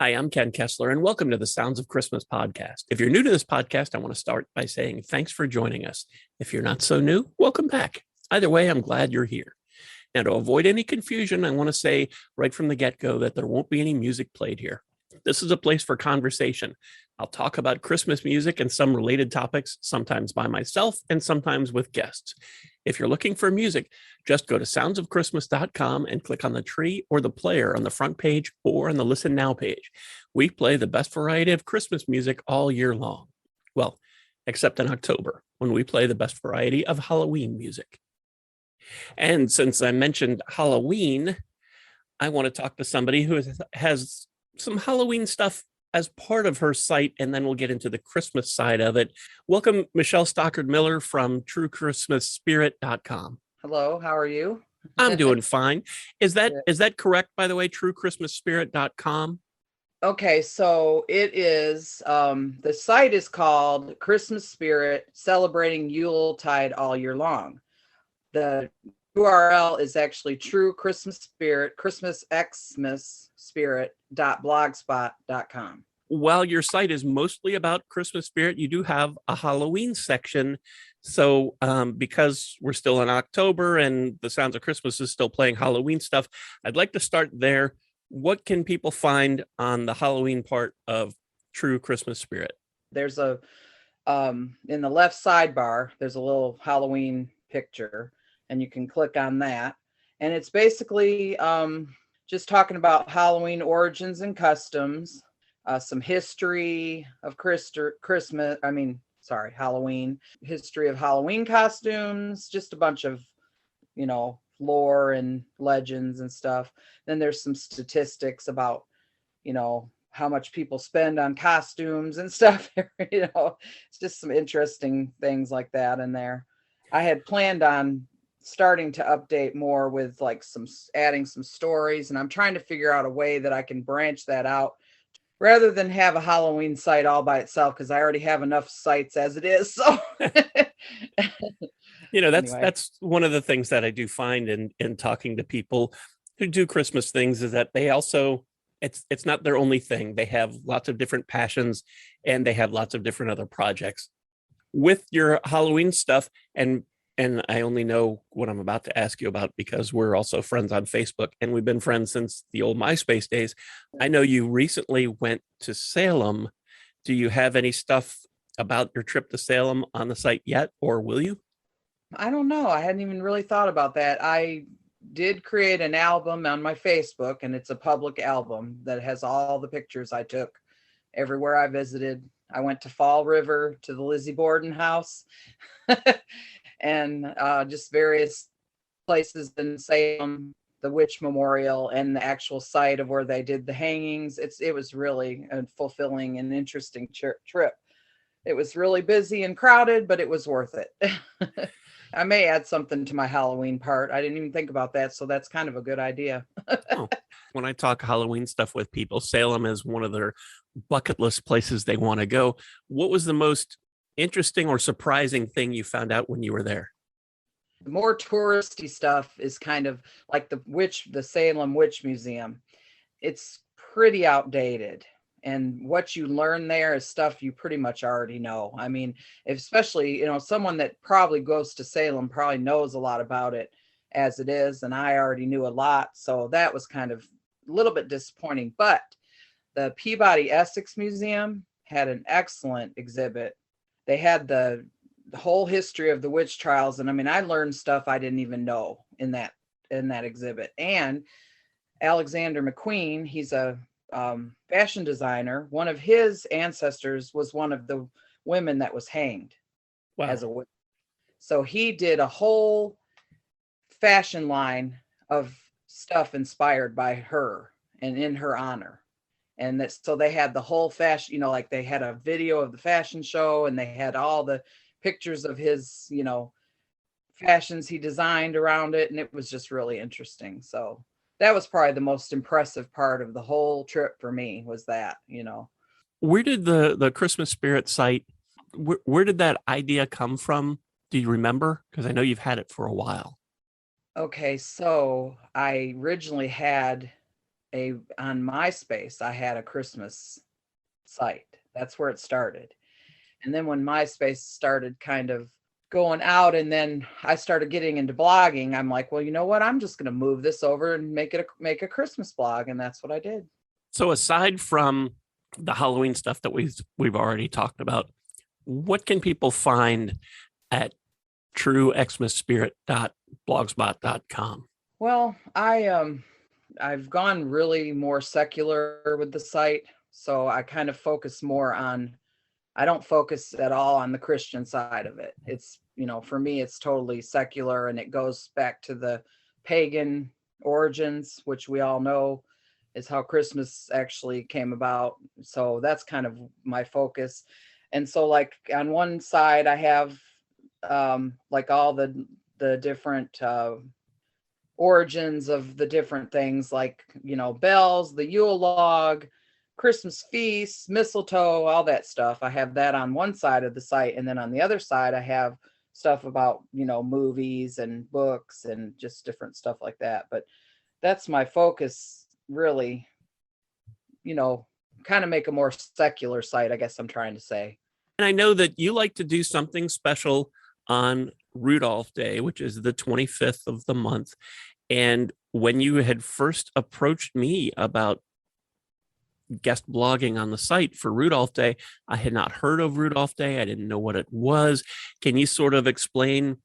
Hi, I'm Ken Kessler, and welcome to the Sounds of Christmas podcast. If you're new to this podcast, I want to start by saying thanks for joining us. If you're not so new, welcome back. Either way, I'm glad you're here. Now, to avoid any confusion, I want to say right from the get-go that there won't be any music played here. This is a place for conversation. I'll talk about Christmas music and some related topics, sometimes by myself and sometimes with guests. If you're looking for music, just go to soundsofchristmas.com and click on the tree or the player on the front page or on the Listen Now page. We play the best variety of Christmas music all year long. Well, except in October, when we play the best variety of Halloween music. And since I mentioned Halloween, I want to talk to somebody who has some Halloween stuff as part of her site, and then we'll get into the Christmas side of it. Welcome, Michelle Stockard-Miller from TrueXmasSpirit.com. Hello, how are you? I'm doing fine. Is that correct, by the way, TrueXmasSpirit.com? Okay, so it is, the site is called Christmas Spirit, Celebrating Yuletide All Year Long. The URL is actually True Christmas Spirit, ChristmasXmasSpirit.blogspot.com. While your site is mostly about Christmas spirit, you do have a Halloween section. So because we're still in October and the Sounds of Christmas is still playing Halloween stuff, I'd like to start there. What can people find on the Halloween part of True Christmas Spirit? There's a, in the left sidebar, there's a little Halloween picture, and you can click on that. And it's basically just talking about Halloween origins and customs. Some history of Halloween, history of Halloween costumes, just a bunch of, lore and legends and stuff. Then there's some statistics about, how much people spend on costumes and stuff. It's just some interesting things like that in there. I had planned on starting to update more with adding some stories, and I'm trying to figure out a way that I can branch that out rather than have a Halloween site all by itself, because I already have enough sites as it is. So, that's one of the things that I do find in talking to people who do Christmas things is that they also, it's not their only thing. They have lots of different passions and they have lots of different other projects. With your Halloween stuff, and I only know what I'm about to ask you about because we're also friends on Facebook and we've been friends since the old MySpace days. I know you recently went to Salem. Do you have any stuff about your trip to Salem on the site yet, or will you? I don't know. I hadn't even really thought about that. I did create an album on my Facebook, and it's a public album that has all the pictures I took everywhere I visited. I went to Fall River, to the Lizzie Borden house. And just various places in Salem, the Witch Memorial, and the actual site of where they did the hangings. It was really a fulfilling and interesting trip. It was really busy and crowded, but it was worth it. I may add something to my Halloween part. I didn't even think about that, so that's kind of a good idea. When I talk Halloween stuff with people, Salem is one of their bucket list places they want to go. What was the most interesting or surprising thing you found out when you were there? The more touristy stuff is kind of like the Salem Witch Museum. It's pretty outdated, and what you learn there is stuff you pretty much already know. I mean, especially, someone that probably goes to Salem probably knows a lot about it as it is, and I already knew a lot, so that was kind of a little bit disappointing. But the Peabody Essex Museum had an excellent exhibit. They had the whole history of the witch trials. And I mean, I learned stuff I didn't even know in that exhibit. And Alexander McQueen, he's a fashion designer. One of his ancestors was one of the women that was hanged. Wow. As a witch. So he did a whole fashion line of stuff inspired by her and in her honor. And so they had the whole fashion, they had a video of the fashion show, and they had all the pictures of his, fashions he designed around it. And it was just really interesting. So that was probably the most impressive part of the whole trip for me, was that, Where did the Christmas Spirit site, where did that idea come from? Do you remember? Because I know you've had it for a while. Okay, so I originally had on MySpace, I had a Christmas site. That's where it started. And then when MySpace started kind of going out, and then I started getting into blogging, I'm like, well, you know what? I'm just going to move this over and make a Christmas blog. And that's what I did. So aside from the Halloween stuff that we've already talked about, what can people find at TrueXmasSpirit.blogspot.com? Well, I've gone really more secular with the site. So I kind of focus more on, I don't focus at all on the Christian side of it. It's, for me, it's totally secular, and it goes back to the pagan origins, which we all know is how Christmas actually came about. So that's kind of my focus. And so like on one side, I have like all the different origins of the different things, like, bells, the Yule log, Christmas feasts, mistletoe, all that stuff. I have that on one side of the site. And then on the other side, I have stuff about, movies and books and just different stuff like that. But that's my focus, really, kind of make a more secular site, I guess I'm trying to say. And I know that you like to do something special on Rudolph Day, which is the 25th of the month. And when you had first approached me about guest blogging on the site for Rudolph Day, I had not heard of Rudolph Day. I didn't know what it was. Can you sort of explain?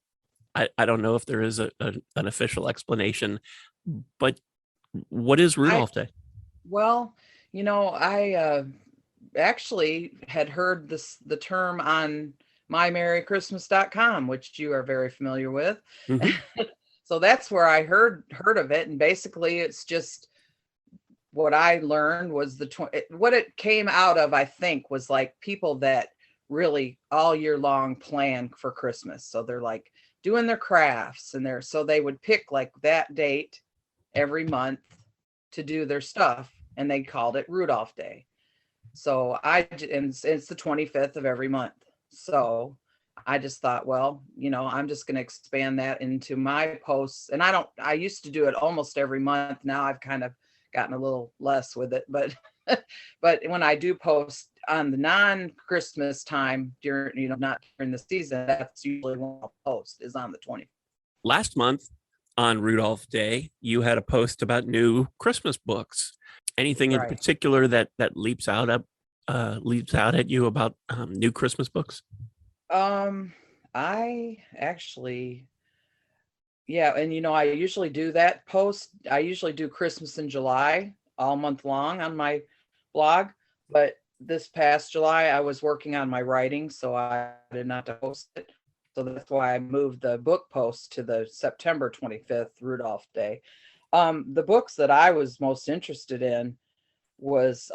I don't know if there is an official explanation, but what is Rudolph Day? Well, I actually had heard the term on mymerrychristmas.com, which you are very familiar with. Mm-hmm. So that's where I heard of it. And basically it's just, what I learned was what it came out of, I think, was like people that really all year long plan for Christmas. So they're like doing their crafts, and so they would pick like that date every month to do their stuff, and they called it Rudolph Day. So and it's the 25th of every month. So I just thought, well, I'm just going to expand that into my posts. And I used to do it almost every month. Now I've kind of gotten a little less with it, but when I do post on the non-Christmas time during, not during the season, that's usually when I'll post, is on the 20th. Last month on Rudolph Day, you had a post about new Christmas books. Anything in particular that leaps out at you about new Christmas books? I actually, yeah. And, I usually do that post. I usually do Christmas in July all month long on my blog. But this past July, I was working on my writing, so I did not post it. So that's why I moved the book post to the September 25th, Rudolph Day. The books that I was most interested in was,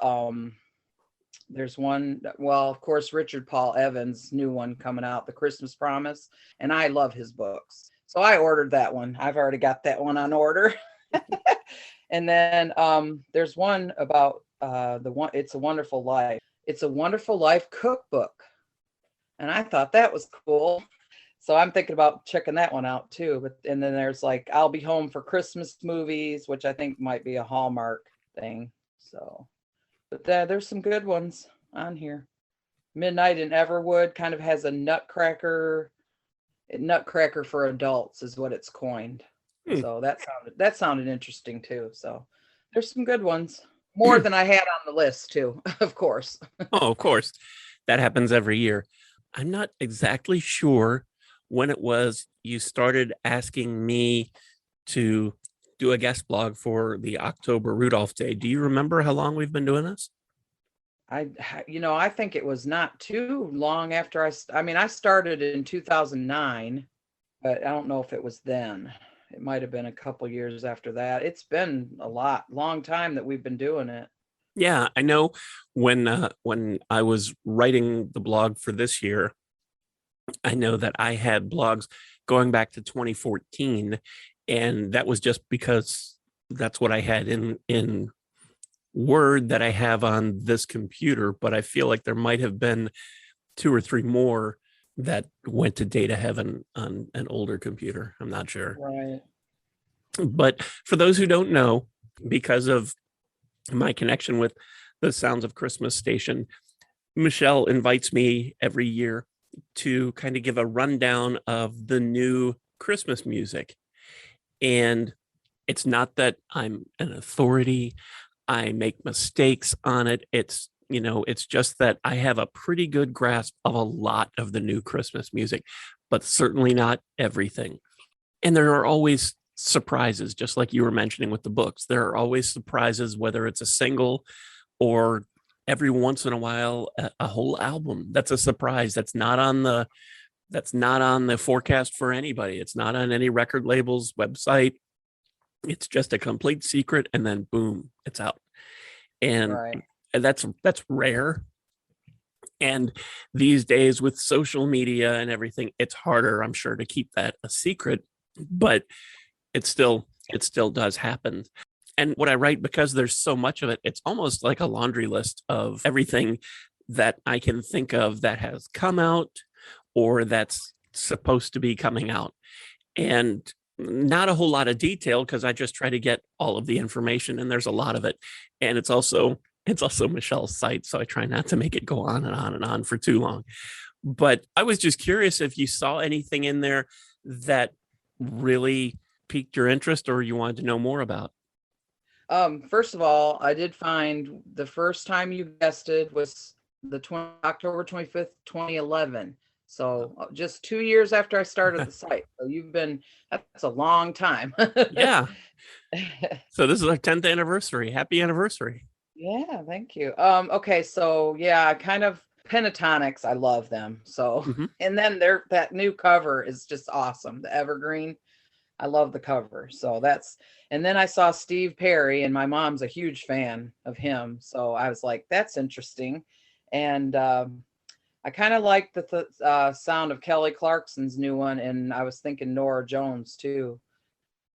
there's one, well, of course, Richard Paul Evans' new one coming out, The Christmas Promise. And I love his books. So I ordered that one. I've already got that one on order. And then there's one about It's a Wonderful Life. It's a Wonderful Life cookbook. And I thought that was cool. So I'm thinking about checking that one out too. And then there's like I'll Be Home for Christmas movies, which I think might be a Hallmark thing. So, but there's some good ones on here. Midnight in Everwood kind of has a nutcracker for adults is what it's coined. So that sounded interesting too. So there's some good ones, more than I had on the list too, of course. Oh, of course. That happens every year. I'm not exactly sure when it was you started asking me to do a guest blog for the October Rudolph Day. Do you remember how long we've been doing this? I think it was not too long after I started in 2009, but I don't know if it was then. It might have been a couple years after that. It's been long time that we've been doing it. Yeah, I know when I was writing the blog for this year, I know that I had blogs going back to 2014, and that was just because that's what I had in Word that I have on this computer, but I feel like there might have been 2 or 3 more that went to data heaven on an older computer. I'm not sure. Right. But for those who don't know, because of my connection with the Sounds of Christmas station, Michelle invites me every year to kind of give a rundown of the new Christmas music. And it's not that I'm an authority, I make mistakes on it. It's just that I have a pretty good grasp of a lot of the new Christmas music, but certainly not everything. And there are always surprises, just like you were mentioning with the books. There are always surprises, whether it's a single or every once in a while a whole album. That's a surprise. That's not on the forecast for anybody. It's not on any record label's website. It's just a complete secret, and then boom, it's out. And Right. that's rare. And these days with social media and everything, it's harder, I'm sure, to keep that a secret, but it still does happen. And what I write, because there's so much of it, it's almost like a laundry list of everything that I can think of that has come out or that's supposed to be coming out. And not a whole lot of detail, because I just try to get all of the information, and there's a lot of it. And it's also Michelle's site, so I try not to make it go on and on and on for too long. But I was just curious if you saw anything in there that really piqued your interest or you wanted to know more about. First of all, I did find the first time you guested was October 25th, 2011. So just 2 years after I started the site. So that's a long time. Yeah. So this is our 10th anniversary. Happy anniversary. Yeah, thank you. Okay, so yeah, kind of Pentatonics, I love them. So, and then that new cover is just awesome. The evergreen. I love the cover. So and then I saw Steve Perry, and my mom's a huge fan of him. So I was like, that's interesting. And I kind of like the sound of Kelly Clarkson's new one. And I was thinking Norah Jones too.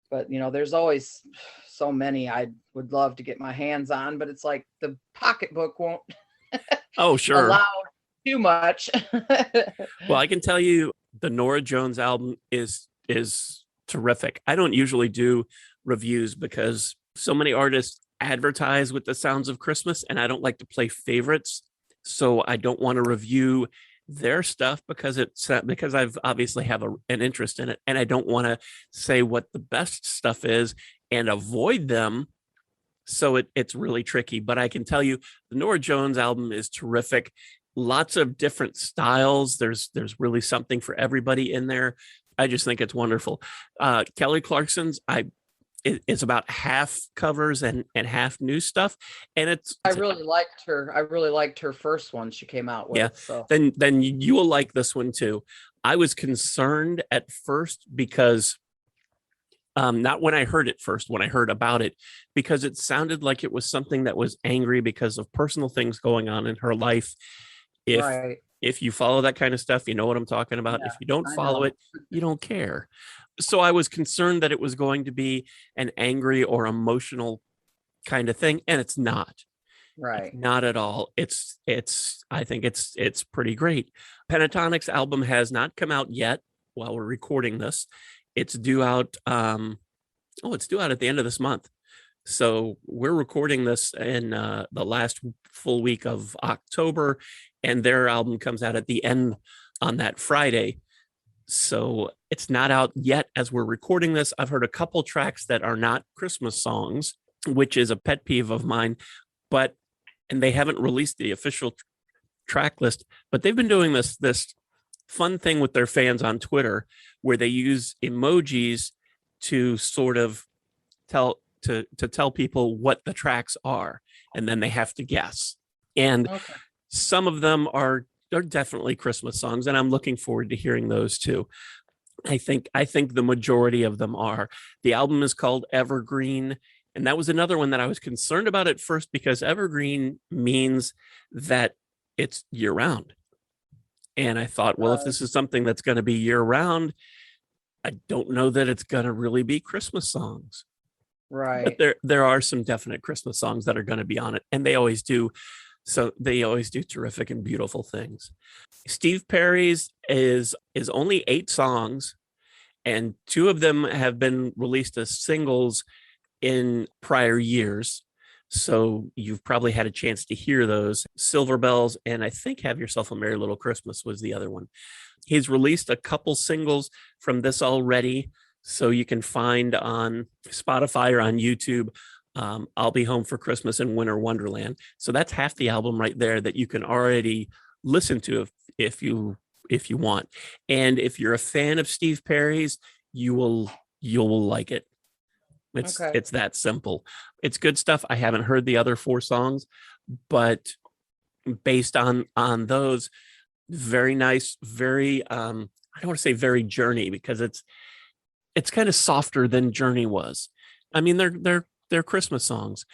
But, there's always so many I would love to get my hands on, but it's like the pocketbook won't sure, allow too much. Well, I can tell you the Norah Jones album is terrific. I don't usually do reviews because so many artists advertise with the Sounds of Christmas, and I don't like to play favorites. So I don't want to review their stuff because I've obviously have an interest in it, and I don't want to say what the best stuff is and avoid them. So it's really tricky, but I can tell you the Norah Jones album is terrific. Lots of different styles. There's really something for everybody in there. I just think it's wonderful. Kelly Clarkson's, it's about half covers and half new stuff, and I really liked her. I really liked her first one she came out with. Yeah. So Then you will like this one too. I was concerned at first because not when I heard it first, when I heard about it, because it sounded like it was something that was angry because of personal things going on in her life. If you follow that kind of stuff, you know what I'm talking about. Yeah, if you don't follow it, you don't care. So I was concerned that it was going to be an angry or emotional kind of thing, and it's not. Right. It's not at all. I think it's pretty great. Pentatonics album has not come out yet while we're recording this. It's due out it's due out at the end of this month. So we're recording this in the last full week of October, and their album comes out at the end on that Friday. So it's not out yet as we're recording this. I've heard a couple tracks that are not Christmas songs, which is a pet peeve of mine, and they haven't released the official track list, but they've been doing this fun thing with their fans on Twitter where they use emojis to sort of tell people what the tracks are, and then they have to guess. And some of them are definitely Christmas songs, and I'm looking forward to hearing those too. I think the majority of them are. The album is called Evergreen, and that was another one that I was concerned about at first because evergreen means that it's year round. And I thought, well, if this is something that's going to be year round, I don't know that it's going to really be Christmas songs. Right. But there are some definite Christmas songs that are going to be on it, and they always do. So they always do terrific and beautiful things. Steve Perry's is only 8 songs, and 2 of them have been released as singles in prior years. So you've probably had a chance to hear those. Silver Bells, and I think Have Yourself a Merry Little Christmas was the other one. He's released a couple singles from this already, so you can find on Spotify or on YouTube. I'll Be Home for Christmas and Winter Wonderland. So that's half the album right there that you can already listen to if you want. And if you're a fan of Steve Perry's, you'll like it. It's that simple. It's good stuff. I haven't heard the other 4 songs, but based on those, very nice, very I don't want to say very Journey, because it's kind of softer than Journey was. I mean, they're Christmas songs,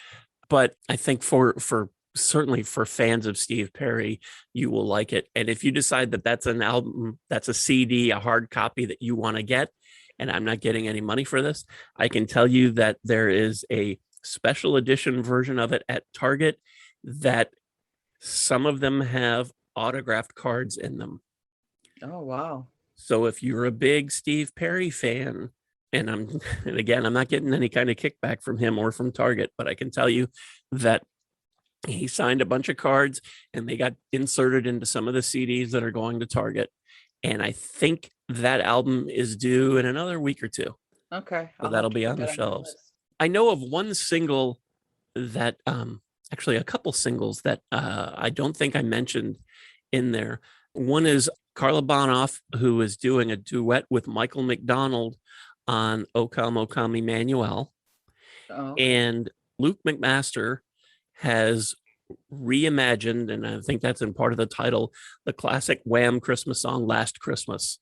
but I think for certainly for fans of Steve Perry, you will like it. And if you decide that that's an album, that's a CD, a hard copy that you want to get, and I'm not getting any money for this, I can tell you that there is a special edition version of it at Target that some of them have autographed cards in them. Oh, wow. So if you're a big Steve Perry fan, and again, I'm not getting any kind of kickback from him or from Target, but I can tell you that he signed a bunch of cards and they got inserted into some of the CDs that are going to Target. And I think that album is due in another week or 2. Okay. So that'll be on the shelves. I know of one single that, actually a couple singles that I don't think I mentioned in there. One is Carla Bonoff, who is doing a duet with Michael McDonald on O Come, O Come, Emmanuel. Oh. And Luke McMaster has reimagined, and I think that's in part of the title, the classic Wham Christmas song, Last Christmas.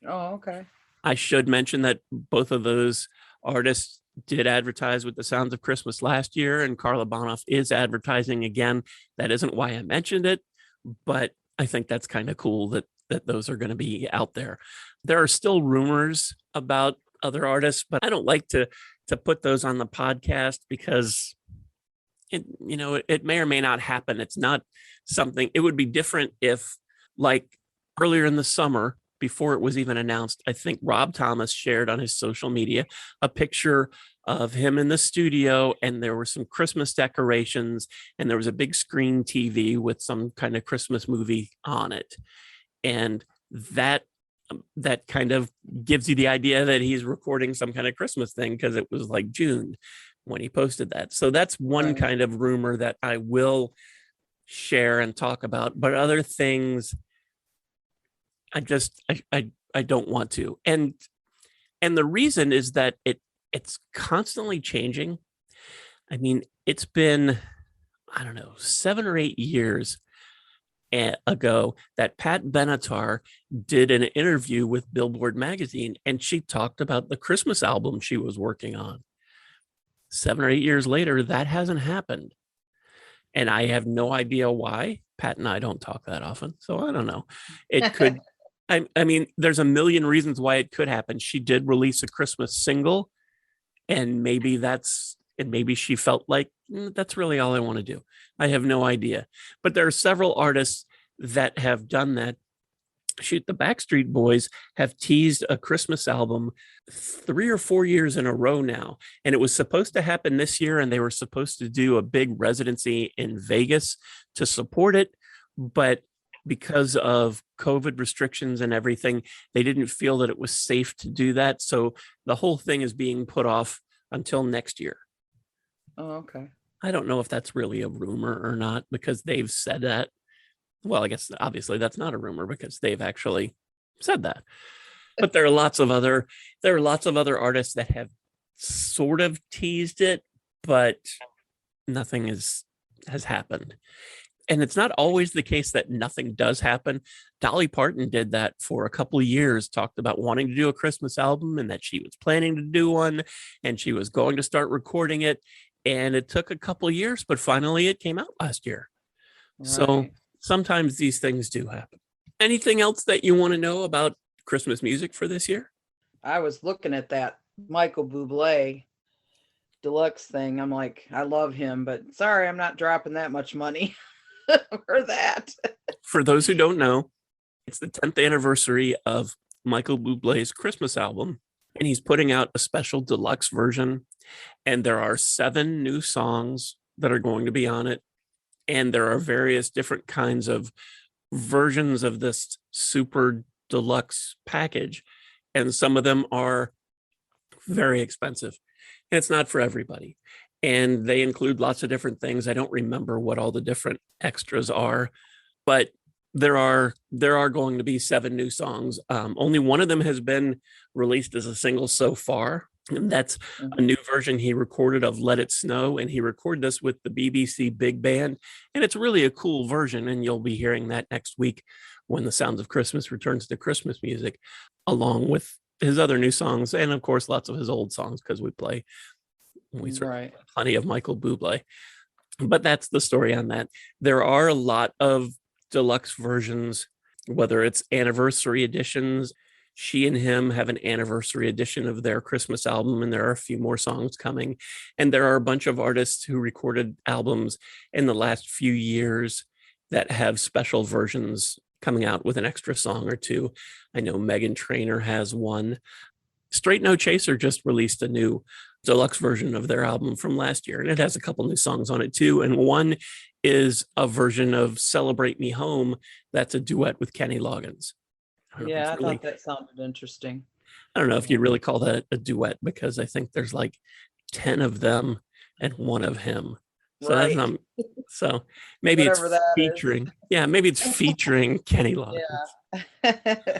Oh, okay. I should mention that both of those artists did advertise with the Sounds of Christmas last year, and Carla Bonoff is advertising again. That isn't why I mentioned it, but I think that's kind of cool that those are going to be out there. There are still rumors about other artists, but I don't like to put those on the podcast because it may or may not happen. It's not something. It would be different if, like, earlier in the summer, before it was even announced, I think Rob Thomas shared on his social media a picture of him in the studio, and there were some Christmas decorations, and there was a big screen TV with some kind of Christmas movie on it. And that kind of gives you the idea that he's recording some kind of Christmas thing, because it was like June when he posted that. So that's one kind of rumor that I will share and talk about, but other things I don't want to. And the reason is that it's constantly changing. I mean, it's been, I don't know, 7 or 8 years ago that Pat Benatar did an interview with Billboard magazine, and she talked about the Christmas album she was working on. 7 or 8 years later, that hasn't happened. And I have no idea why. Pat and I don't talk that often, so I don't know. It could, I mean, there's a million reasons why it could happen. She did release a Christmas single, and maybe she felt like that's really all I want to do. I have no idea. But there are several artists that have done that. Shoot, the Backstreet Boys have teased a Christmas album 3 or 4 years in a row now. And it was supposed to happen this year, and they were supposed to do a big residency in Vegas to support it. But because of COVID restrictions and everything, they didn't feel that it was safe to do that. So the whole thing is being put off until next year. Oh, okay. I don't know if that's really a rumor or not, because they've said that. Well, I guess obviously that's not a rumor because they've actually said that. But there are lots of other artists that have sort of teased it, but nothing has happened. And it's not always the case that nothing does happen. Dolly Parton did that for a couple of years, talked about wanting to do a Christmas album and that she was planning to do one, and she was going to start recording it. And it took a couple of years, but finally it came out last year. Right. So sometimes these things do happen. Anything else that you want to know about Christmas music for this year? I was looking at that Michael Bublé deluxe thing. I'm like, I love him, but sorry, I'm not dropping that much money for that. For those who don't know, it's the 10th anniversary of Michael Bublé's Christmas album, and he's putting out a special deluxe version. And there are 7 new songs that are going to be on it. And there are various different kinds of versions of this super deluxe package. And some of them are very expensive. And it's not for everybody. And they include lots of different things. I don't remember what all the different extras are, but there are going to be 7 new songs. Only one of them has been released as a single so far. And that's a new version he recorded of Let It Snow. And he recorded this with the BBC Big Band. And it's really a cool version. And you'll be hearing that next week when The Sounds of Christmas returns to Christmas music, along with his other new songs. And of course, lots of his old songs, because we play plenty of Michael Bublé. But that's the story on that. There are a lot of deluxe versions, whether it's anniversary editions. She and him have an anniversary edition of their Christmas album, and there are a few more songs coming. And there are a bunch of artists who recorded albums in the last few years that have special versions coming out with an extra song or two. I know Meghan Trainor has one. Straight No Chaser just released a new deluxe version of their album from last year, and it has a couple new songs on it too. And one is a version of Celebrate Me Home that's a duet with Kenny Loggins. Yeah, I thought that sounded interesting. I don't know if you'd really call that a duet, because I think there's like 10 of them and one of him. So Right. that's so maybe it's Whatever that is. featuring. Yeah, maybe it's featuring Kenny Loggins. Yeah.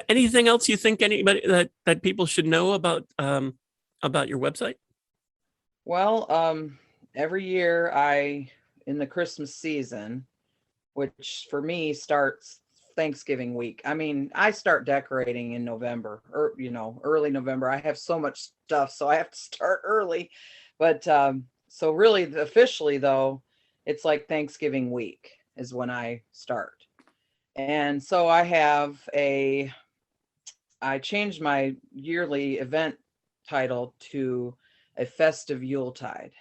Anything else you think anybody that people should know about your website? Well, every year in the Christmas season, which for me starts Thanksgiving week. I mean, I start decorating in November, or early November. I have so much stuff, so I have to start early. But so really, officially though, it's like Thanksgiving week is when I start. And so I changed my yearly event title to A Festive Yuletide.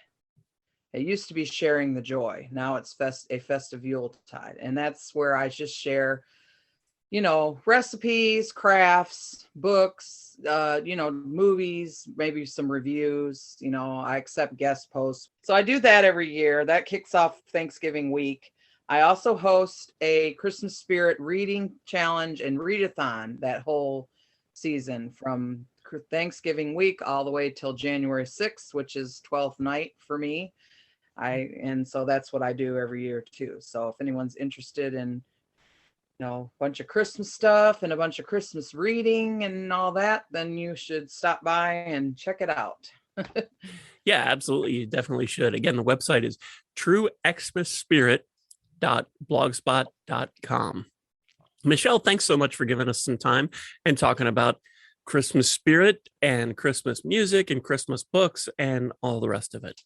It used to be Sharing the Joy. Now it's A Festive Yuletide. And that's where I just share, recipes, crafts, books, movies, maybe some reviews. I accept guest posts. So I do that every year. That kicks off Thanksgiving week. I also host a Christmas Spirit reading challenge and readathon that whole season from Thanksgiving week all the way till January 6th, which is 12th night for me. And so that's what I do every year too. So if anyone's interested in, a bunch of Christmas stuff and a bunch of Christmas reading and all that, then you should stop by and check it out. Yeah, absolutely. You definitely should. Again, the website is TrueXmasSpirit.blogspot.com. Michelle, thanks so much for giving us some time and talking about Christmas spirit and Christmas music and Christmas books and all the rest of it.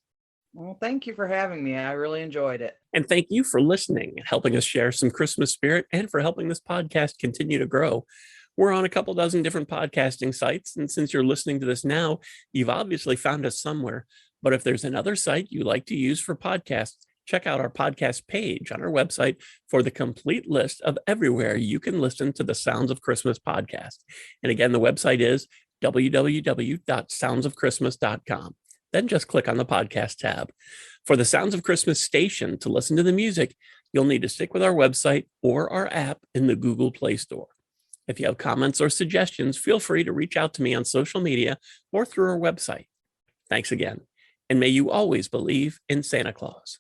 Well, thank you for having me. I really enjoyed it. And thank you for listening and helping us share some Christmas spirit, and for helping this podcast continue to grow. We're on a couple dozen different podcasting sites. And since you're listening to this now, you've obviously found us somewhere. But if there's another site you like to use for podcasts, check out our podcast page on our website for the complete list of everywhere you can listen to the Sounds of Christmas podcast. And again, the website is www.soundsofchristmas.com. Then just click on the podcast tab. For the Sounds of Christmas station to listen to the music, you'll need to stick with our website or our app in the Google Play Store. If you have comments or suggestions, feel free to reach out to me on social media or through our website. Thanks again, and may you always believe in Santa Claus.